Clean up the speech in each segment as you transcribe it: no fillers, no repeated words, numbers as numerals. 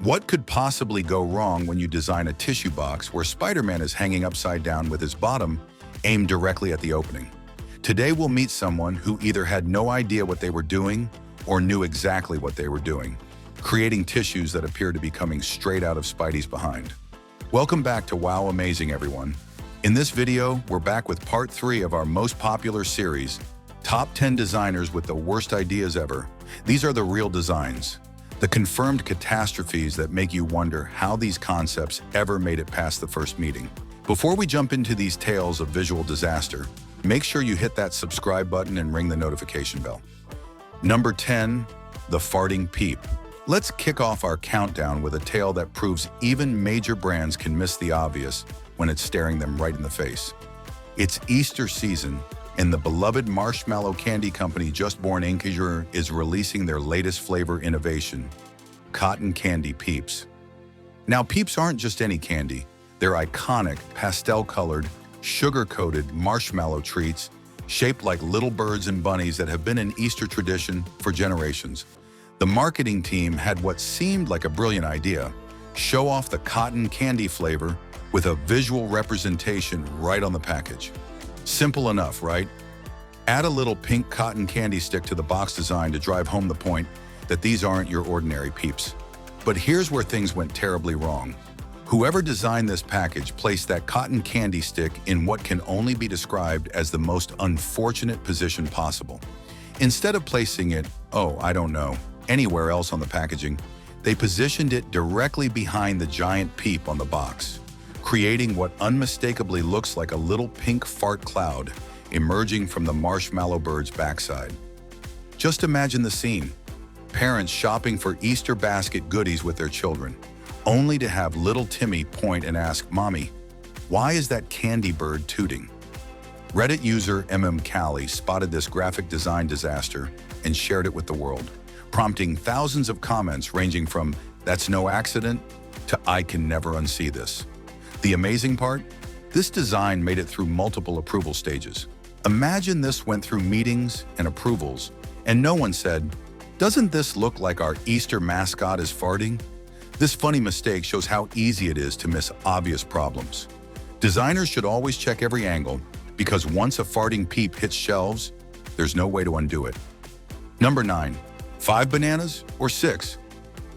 What could possibly go wrong when you design a tissue box where Spider-Man is hanging upside down with his bottom aimed directly at the opening? Today we'll meet someone who either had no idea what they were doing or knew exactly what they were doing, creating tissues that appear to be coming straight out of Spidey's behind. Welcome back to Wow Amazing, everyone. In this video, we're back with part 3 of our most popular series, Top 10 Designers with the Worst Ideas Ever. These are the real designs, the confirmed catastrophes that make you wonder how these concepts ever made it past the first meeting. Before we jump into these tales of visual disaster, make sure you hit that subscribe button and ring the notification bell. Number 10, the Farting Peep. Let's kick off our countdown with a tale that proves even major brands can miss the obvious when it's staring them right in the face. It's Easter season, and the beloved marshmallow candy company just born Inkejer is releasing their latest flavor innovation, Cotton Candy Peeps. Now, Peeps aren't just any candy. They're iconic, pastel-colored, sugar-coated marshmallow treats shaped like little birds and bunnies that have been an Easter tradition for generations. The marketing team had what seemed like a brilliant idea: show off the cotton candy flavor with a visual representation right on the package. Simple enough, right? Add a little pink cotton candy stick to the box design to drive home the point that these aren't your ordinary Peeps. But here's where things went terribly wrong. Whoever designed this package placed that cotton candy stick in what can only be described as the most unfortunate position possible. Instead of placing it, anywhere else on the packaging, they positioned it directly behind the giant Peep on the box, creating what unmistakably looks like a little pink fart cloud emerging from the marshmallow bird's backside. Just imagine the scene: parents shopping for Easter basket goodies with their children, only to have little Timmy point and ask, "Mommy, why is that candy bird tooting?" Reddit user Callie spotted this graphic design disaster and shared it with the world, prompting thousands of comments ranging from "that's no accident" to "I can never unsee this." The amazing part? This design made it through multiple approval stages. Imagine this went through meetings and approvals, and no one said, "Doesn't this look like our Easter mascot is farting?" This funny mistake shows how easy it is to miss obvious problems. Designers should always check every angle, because once a farting Peep hits shelves, there's no way to undo it. Number 9, 5 bananas or 6?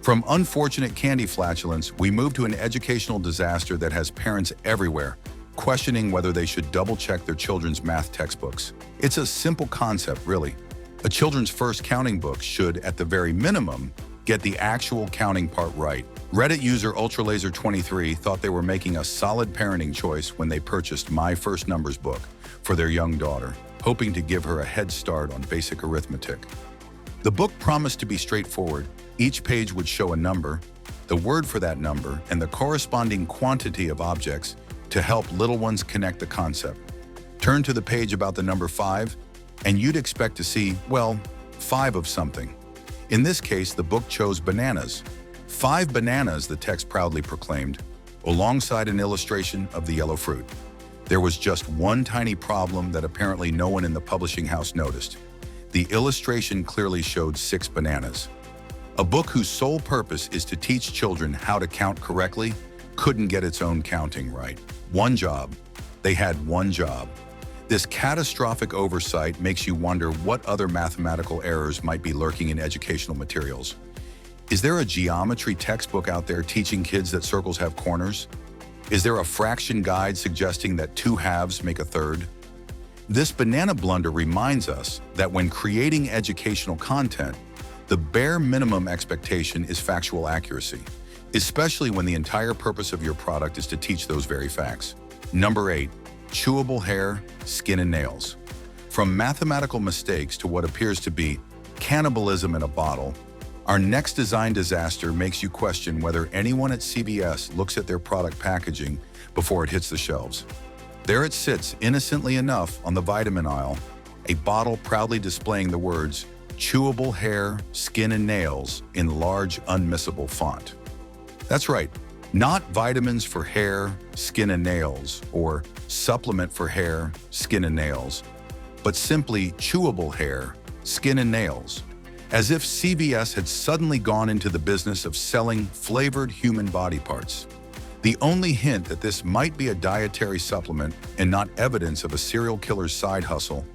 From unfortunate candy flatulence, we move to an educational disaster that has parents everywhere questioning whether they should double-check their children's math textbooks. It's a simple concept, really. A children's first counting book should, at the very minimum, get the actual counting part right. Reddit user UltraLaser23 thought they were making a solid parenting choice when they purchased My First Numbers book for their young daughter, hoping to give her a head start on basic arithmetic. The book promised to be straightforward. Each page would show a number, the word for that number, and the corresponding quantity of objects to help little ones connect the concept. Turn to the page about the number 5, and you'd expect to see, 5 of something. In this case, the book chose bananas. 5 bananas, the text proudly proclaimed, alongside an illustration of the yellow fruit. There was just one tiny problem that apparently no one in the publishing house noticed. The illustration clearly showed 6 bananas. A book whose sole purpose is to teach children how to count correctly couldn't get its own counting right. One job. They had one job. This catastrophic oversight makes you wonder what other mathematical errors might be lurking in educational materials. Is there a geometry textbook out there teaching kids that circles have corners? Is there a fraction guide suggesting that 2 halves make a third? This banana blunder reminds us that when creating educational content, the bare minimum expectation is factual accuracy, especially when the entire purpose of your product is to teach those very facts. Number 8, chewable hair, skin and nails. From mathematical mistakes to what appears to be cannibalism in a bottle, our next design disaster makes you question whether anyone at CVS looks at their product packaging before it hits the shelves. There it sits, innocently enough, on the vitamin aisle, a bottle proudly displaying the words "chewable hair, skin and nails" in large, unmissable font. That's right, not vitamins for hair, skin and nails, or supplement for hair, skin and nails, but simply chewable hair, skin and nails. as if CVS had suddenly gone into the business of selling flavored human body parts. The only hint that this might be a dietary supplement and not evidence of a serial killer's side hustle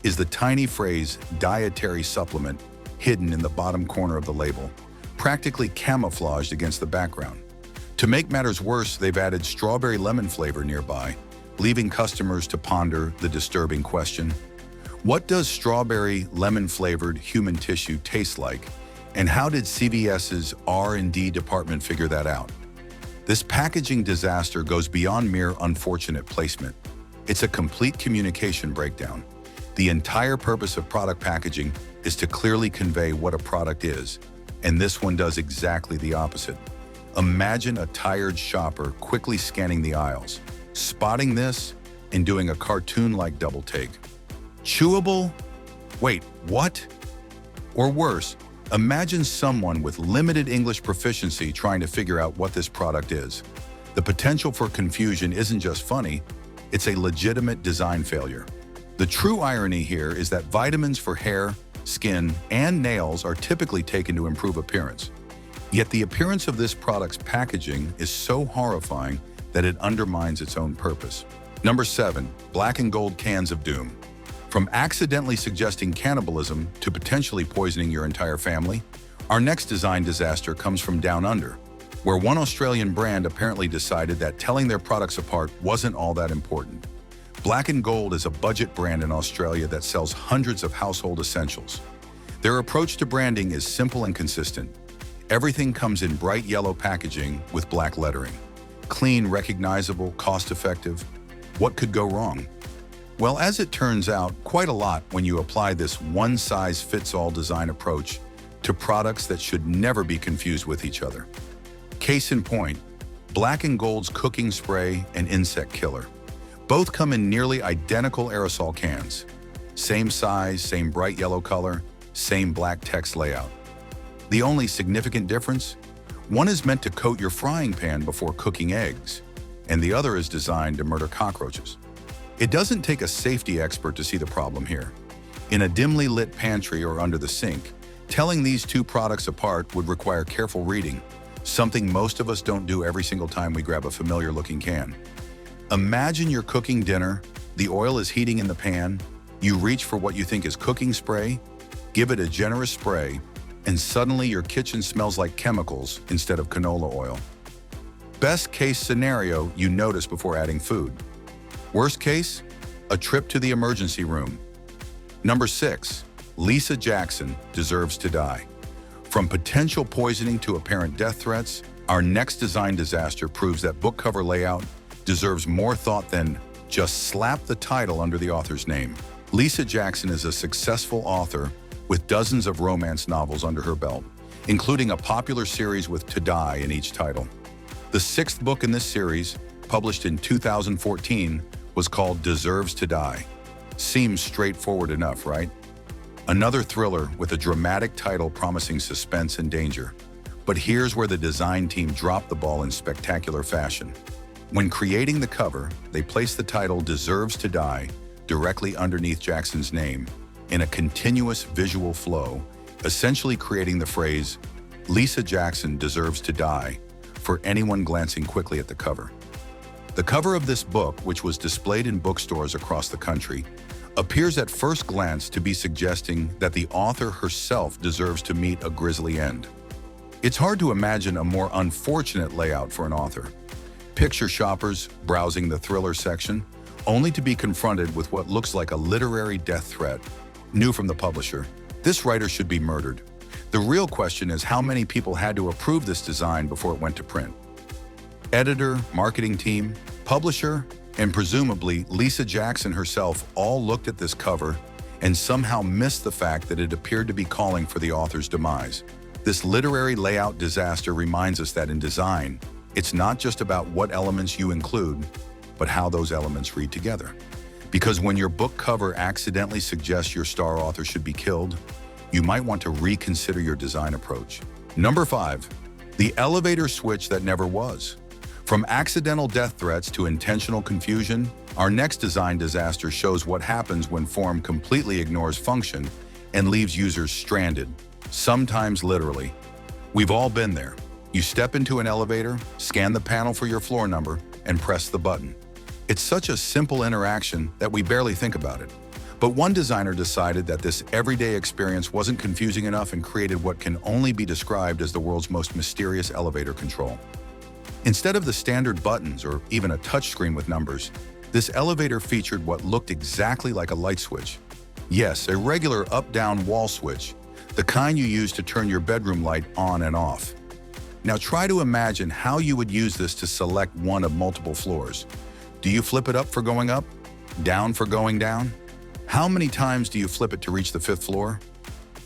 is the tiny phrase dietary supplement hidden in the bottom corner of the label, practically camouflaged against the background. To make matters worse, they've added strawberry lemon flavor nearby, leaving customers to ponder the disturbing question: what does strawberry lemon-flavored human tissue taste like, and how did CVS's R&D department figure that out? This packaging disaster goes beyond mere unfortunate placement. It's a complete communication breakdown. The entire purpose of product packaging is to clearly convey what a product is, and this one does exactly the opposite. Imagine a tired shopper quickly scanning the aisles, spotting this, and doing a cartoon-like double take. Chewable? Wait, what? Or worse, imagine someone with limited English proficiency trying to figure out what this product is. The potential for confusion isn't just funny, it's a legitimate design failure. The true irony here is that vitamins for hair, skin, and nails are typically taken to improve appearance. Yet the appearance of this product's packaging is so horrifying that it undermines its own purpose. Number 7. Black and gold cans of doom. From accidentally suggesting cannibalism to potentially poisoning your entire family, our next design disaster comes from down under, where one Australian brand apparently decided that telling their products apart wasn't all that important. Black and Gold is a budget brand in Australia that sells hundreds of household essentials. Their approach to branding is simple and consistent. Everything comes in bright yellow packaging with black lettering. Clean, recognizable, cost-effective. What could go wrong? Well, as it turns out, quite a lot when you apply this one-size-fits-all design approach to products that should never be confused with each other. Case in point, Black and Gold's cooking spray and insect killer. Both come in nearly identical aerosol cans. Same size, same bright yellow color, same black text layout. The only significant difference? One is meant to coat your frying pan before cooking eggs, and the other is designed to murder cockroaches. It doesn't take a safety expert to see the problem here. In a dimly lit pantry or under the sink, telling these two products apart would require careful reading, something most of us don't do every single time we grab a familiar-looking can. Imagine you're cooking dinner, the oil is heating in the pan, you reach for what you think is cooking spray, give it a generous spray, and suddenly your kitchen smells like chemicals instead of canola oil. Best case scenario, you notice before adding food. Worst case, a trip to the emergency room. Number 6. Lisa Jackson deserves to die. From potential poisoning to apparent death threats, our next design disaster proves that book cover layout deserves more thought than just slap the title under the author's name. Lisa Jackson is a successful author with dozens of romance novels under her belt, including a popular series with "To Die" in each title. The 6th book in this series, published in 2014, was called Deserves to Die. Seems straightforward enough, right? Another thriller with a dramatic title promising suspense and danger. But here's where the design team dropped the ball in spectacular fashion. When creating the cover, they placed the title Deserves to Die directly underneath Jackson's name in a continuous visual flow, essentially creating the phrase, "Lisa Jackson deserves to die," for anyone glancing quickly at the cover. The cover of this book, which was displayed in bookstores across the country, appears at first glance to be suggesting that the author herself deserves to meet a grisly end. It's hard to imagine a more unfortunate layout for an author. Picture shoppers browsing the thriller section, only to be confronted with what looks like a literary death threat. New from the publisher, this writer should be murdered. The real question is how many people had to approve this design before it went to print. Editor, marketing team, publisher, and presumably Lisa Jackson herself all looked at this cover and somehow missed the fact that it appeared to be calling for the author's demise. This literary layout disaster reminds us that in design, it's not just about what elements you include, but how those elements read together. Because when your book cover accidentally suggests your star author should be killed, you might want to reconsider your design approach. Number 5. The elevator switch that never was. From accidental death threats to intentional confusion, our next design disaster shows what happens when form completely ignores function and leaves users stranded. sometimes literally. We've all been there. You step into an elevator, scan the panel for your floor number, and press the button. It's such a simple interaction that we barely think about it. But one designer decided that this everyday experience wasn't confusing enough and created what can only be described as the world's most mysterious elevator control. Instead of the standard buttons or even a touchscreen with numbers, this elevator featured what looked exactly like a light switch. Yes, a regular up-down wall switch, the kind you use to turn your bedroom light on and off. Now try to imagine how you would use this to select one of multiple floors. Do you flip it up for going up? Down for going down? How many times do you flip it to reach the 5th floor?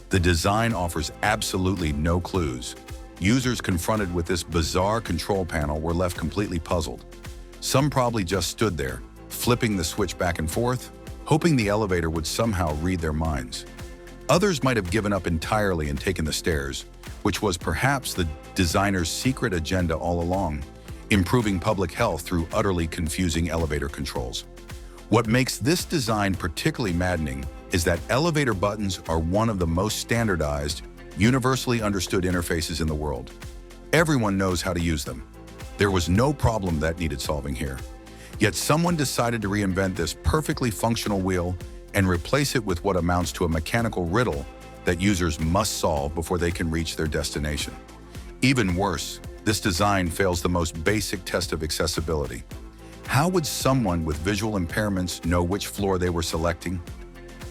The design offers absolutely no clues. Users confronted with this bizarre control panel were left completely puzzled. Some probably just stood there, flipping the switch back and forth, hoping the elevator would somehow read their minds. Others might have given up entirely and taken the stairs, which was perhaps the designer's secret agenda all along, improving public health through utterly confusing elevator controls. What makes this design particularly maddening is that elevator buttons are one of the most standardized, universally understood interfaces in the world. Everyone knows how to use them. There was no problem that needed solving here. Yet someone decided to reinvent this perfectly functional wheel and replace it with what amounts to a mechanical riddle that users must solve before they can reach their destination. Even worse, this design fails the most basic test of accessibility. How would someone with visual impairments know which floor they were selecting?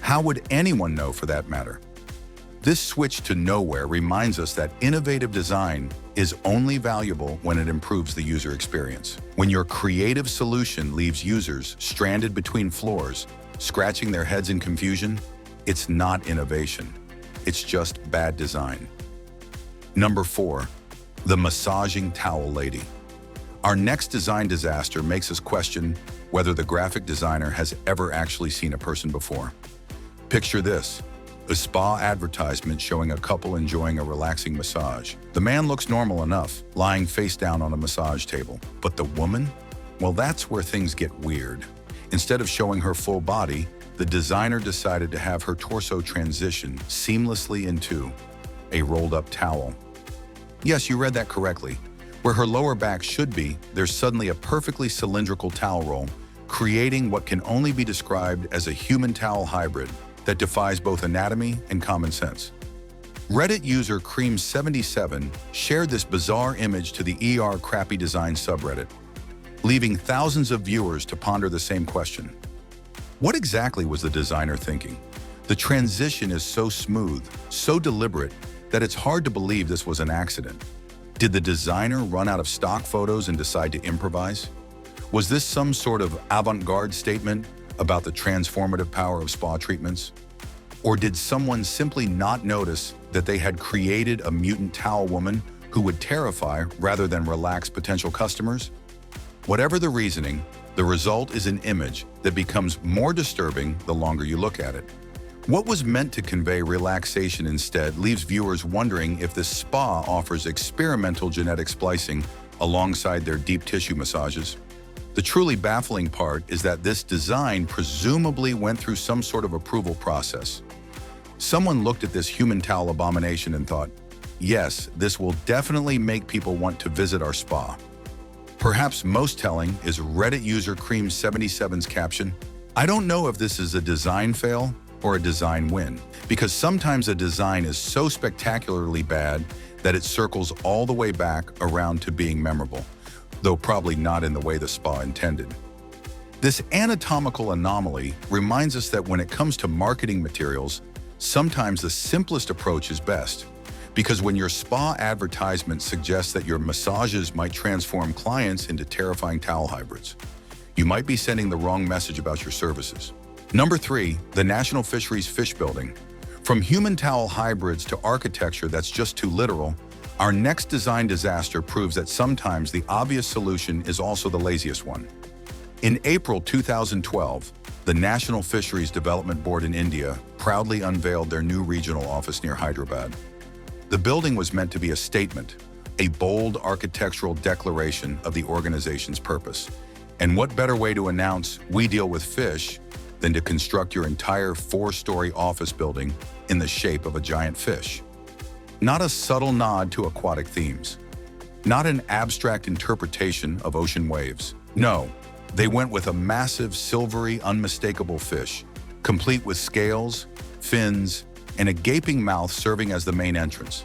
How would anyone know, for that matter? This switch to nowhere reminds us that innovative design is only valuable when it improves the user experience. When your creative solution leaves users stranded between floors, scratching their heads in confusion, it's not innovation. It's just bad design. Number 4, the massaging towel lady. Our next design disaster makes us question whether the graphic designer has ever actually seen a person before. Picture this, a spa advertisement showing a couple enjoying a relaxing massage. The man looks normal enough, lying face down on a massage table. But the woman? Well, that's where things get weird. Instead of showing her full body, the designer decided to have her torso transition seamlessly into a rolled-up towel. Yes, you read that correctly. Where her lower back should be, there's suddenly a perfectly cylindrical towel roll, creating what can only be described as a human towel hybrid that defies both anatomy and common sense. Reddit user Cream77 shared this bizarre image to the Crappy Design subreddit, leaving thousands of viewers to ponder the same question. What exactly was the designer thinking? The transition is so smooth, so deliberate, that it's hard to believe this was an accident. Did the designer run out of stock photos and decide to improvise? Was this some sort of avant-garde statement about the transformative power of spa treatments? Or did someone simply not notice that they had created a mutant towel woman who would terrify rather than relax potential customers? Whatever the reasoning, the result is an image that becomes more disturbing the longer you look at it. What was meant to convey relaxation instead leaves viewers wondering if this spa offers experimental genetic splicing alongside their deep tissue massages. The truly baffling part is that this design presumably went through some sort of approval process. Someone looked at this human towel abomination and thought, yes, this will definitely make people want to visit our spa. Perhaps most telling is Reddit user Cream77's caption, "I don't know if this is a design fail or a design win, because sometimes a design is so spectacularly bad that it circles all the way back around to being memorable, though probably not in the way the spa intended." This anatomical anomaly reminds us that when it comes to marketing materials, sometimes the simplest approach is best. Because when your spa advertisement suggests that your massages might transform clients into terrifying towel hybrids, you might be sending the wrong message about your services. Number 3, the National Fisheries fish building. From human towel hybrids to architecture that's just too literal, our next design disaster proves that sometimes the obvious solution is also the laziest one. In April 2012, the National Fisheries Development Board in India proudly unveiled their new regional office near Hyderabad. The building was meant to be a statement, a bold architectural declaration of the organization's purpose. And what better way to announce "we deal with fish" than to construct your entire 4-story office building in the shape of a giant fish? Not a subtle nod to aquatic themes. Not an abstract interpretation of ocean waves. No, they went with a massive, silvery, unmistakable fish, complete with scales, fins, and a gaping mouth serving as the main entrance.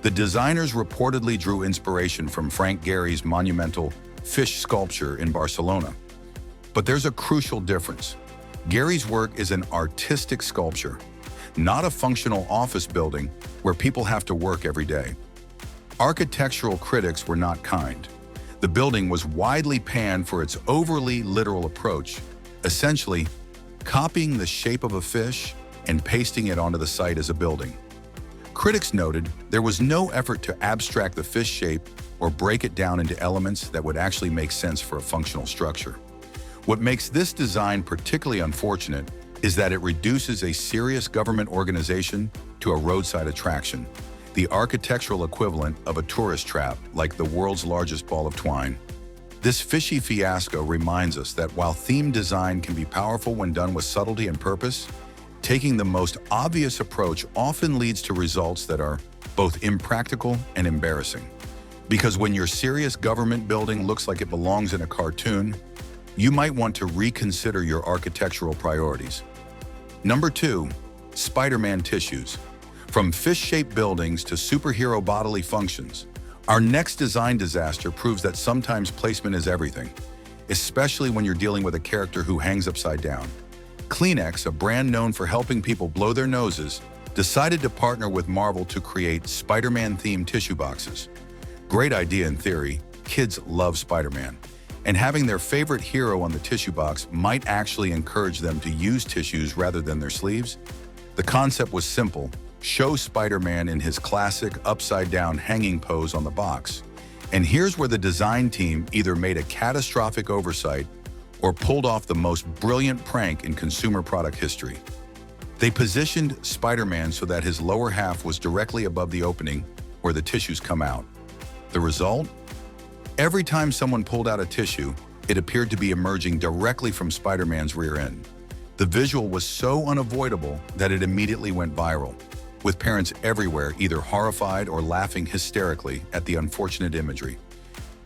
The designers reportedly drew inspiration from Frank Gehry's monumental fish sculpture in Barcelona. But there's a crucial difference. Gehry's work is an artistic sculpture, not a functional office building where people have to work every day. Architectural critics were not kind. The building was widely panned for its overly literal approach, essentially copying the shape of a fish and pasting it onto the site as a building. Critics noted there was no effort to abstract the fish shape or break it down into elements that would actually make sense for a functional structure. What makes this design particularly unfortunate is that it reduces a serious government organization to a roadside attraction, the architectural equivalent of a tourist trap like the world's largest ball of twine. This fishy fiasco reminds us that while theme design can be powerful when done with subtlety and purpose, taking the most obvious approach often leads to results that are both impractical and embarrassing. Because when your serious government building looks like it belongs in a cartoon, you might want to reconsider your architectural priorities. Number 2, Spiderman Tissues. From fish-shaped buildings to superhero bodily functions, our next design disaster proves that sometimes placement is everything, especially when you're dealing with a character who hangs upside down. Kleenex, a brand known for helping people blow their noses, decided to partner with Marvel to create Spider-Man-themed tissue boxes. Great idea in theory. Kids love Spider-Man, and having their favorite hero on the tissue box might actually encourage them to use tissues rather than their sleeves. The concept was simple. Show Spider-Man in his classic upside-down hanging pose on the box. And here's where the design team either made a catastrophic oversight or pulled off the most brilliant prank in consumer product history. They positioned Spider-Man so that his lower half was directly above the opening where the tissues come out. The result? Every time someone pulled out a tissue, it appeared to be emerging directly from Spider-Man's rear end. The visual was so unavoidable that it immediately went viral, with parents everywhere either horrified or laughing hysterically at the unfortunate imagery.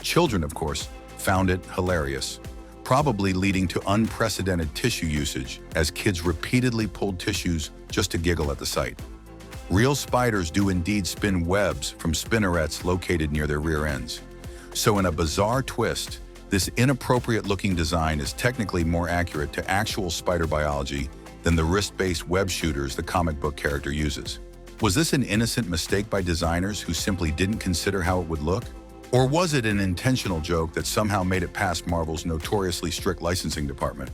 Children, of course, found it hilarious, probably leading to unprecedented tissue usage as kids repeatedly pulled tissues just to giggle at the sight. Real spiders do indeed spin webs from spinnerets located near their rear ends. So in a bizarre twist, this inappropriate-looking design is technically more accurate to actual spider biology than the wrist-based web shooters the comic book character uses. Was this an innocent mistake by designers who simply didn't consider how it would look? Or was it an intentional joke that somehow made it past Marvel's notoriously strict licensing department?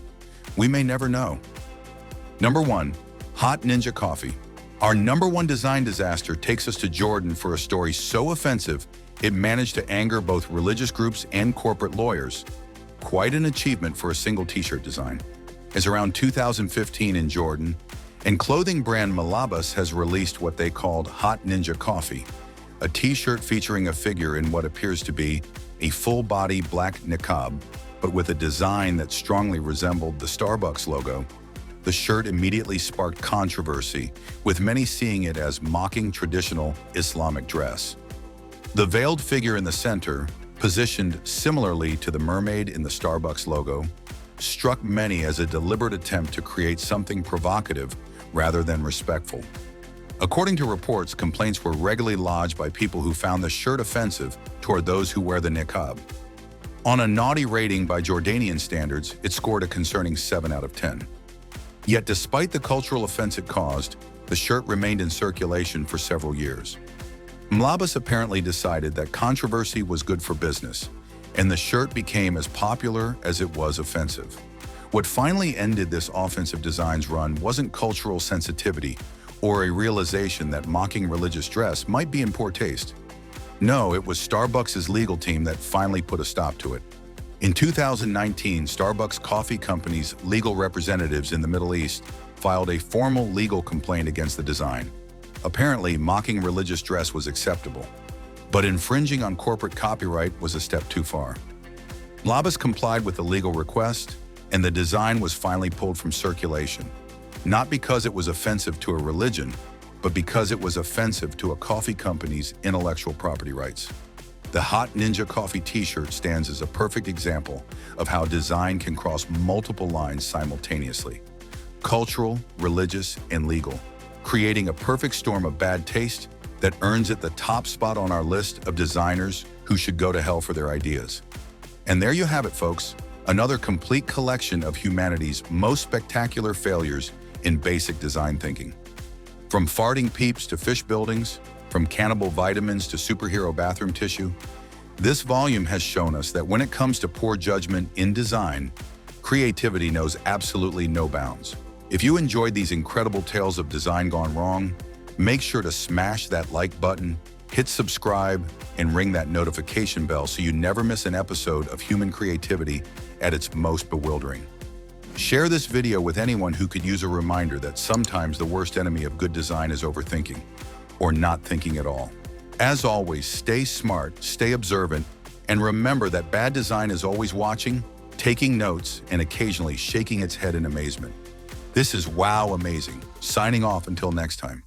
We may never know. Number 1, Hot Ninja Coffee. Our number 1 design disaster takes us to Jordan for a story so offensive it managed to anger both religious groups and corporate lawyers. Quite an achievement for a single t-shirt design. It's around 2015 in Jordan, and clothing brand Malabas has released what they called Hot Ninja Coffee, a t-shirt featuring a figure in what appears to be a full-body black niqab, but with a design that strongly resembled the Starbucks logo. The shirt immediately sparked controversy, with many seeing it as mocking traditional Islamic dress. The veiled figure in the center, positioned similarly to the mermaid in the Starbucks logo, struck many as a deliberate attempt to create something provocative rather than respectful. According to reports, complaints were regularly lodged by people who found the shirt offensive toward those who wear the niqab. On a naughty rating by Jordanian standards, it scored a concerning 7 out of 10. Yet despite the cultural offense it caused, the shirt remained in circulation for several years. Malabas apparently decided that controversy was good for business, and the shirt became as popular as it was offensive. What finally ended this offensive design's run wasn't cultural sensitivity or a realization that mocking religious dress might be in poor taste. No, it was Starbucks' legal team that finally put a stop to it. In 2019, Starbucks Coffee Company's legal representatives in the Middle East filed a formal legal complaint against the design. Apparently, mocking religious dress was acceptable, but infringing on corporate copyright was a step too far. Malabas complied with the legal request, and the design was finally pulled from circulation, not because it was offensive to a religion, but because it was offensive to a coffee company's intellectual property rights. The Hot Ninja Coffee t-shirt stands as a perfect example of how design can cross multiple lines simultaneously: cultural, religious, and legal, creating a perfect storm of bad taste that earns it the top spot on our list of designers who should go to hell for their ideas. And there you have it, folks, another complete collection of humanity's most spectacular failures in basic design thinking. From farting peeps to fish buildings, from cannibal vitamins to superhero bathroom tissue, this volume has shown us that when it comes to poor judgment in design, creativity knows absolutely no bounds. If you enjoyed these incredible tales of design gone wrong, make sure to smash that like button, hit subscribe, and ring that notification bell so you never miss an episode of human creativity at its most bewildering. Share this video with anyone who could use a reminder that sometimes the worst enemy of good design is overthinking, or not thinking at all. As always, stay smart, stay observant, and remember that bad design is always watching, taking notes, and occasionally shaking its head in amazement. This is Wow Amazing, signing off until next time.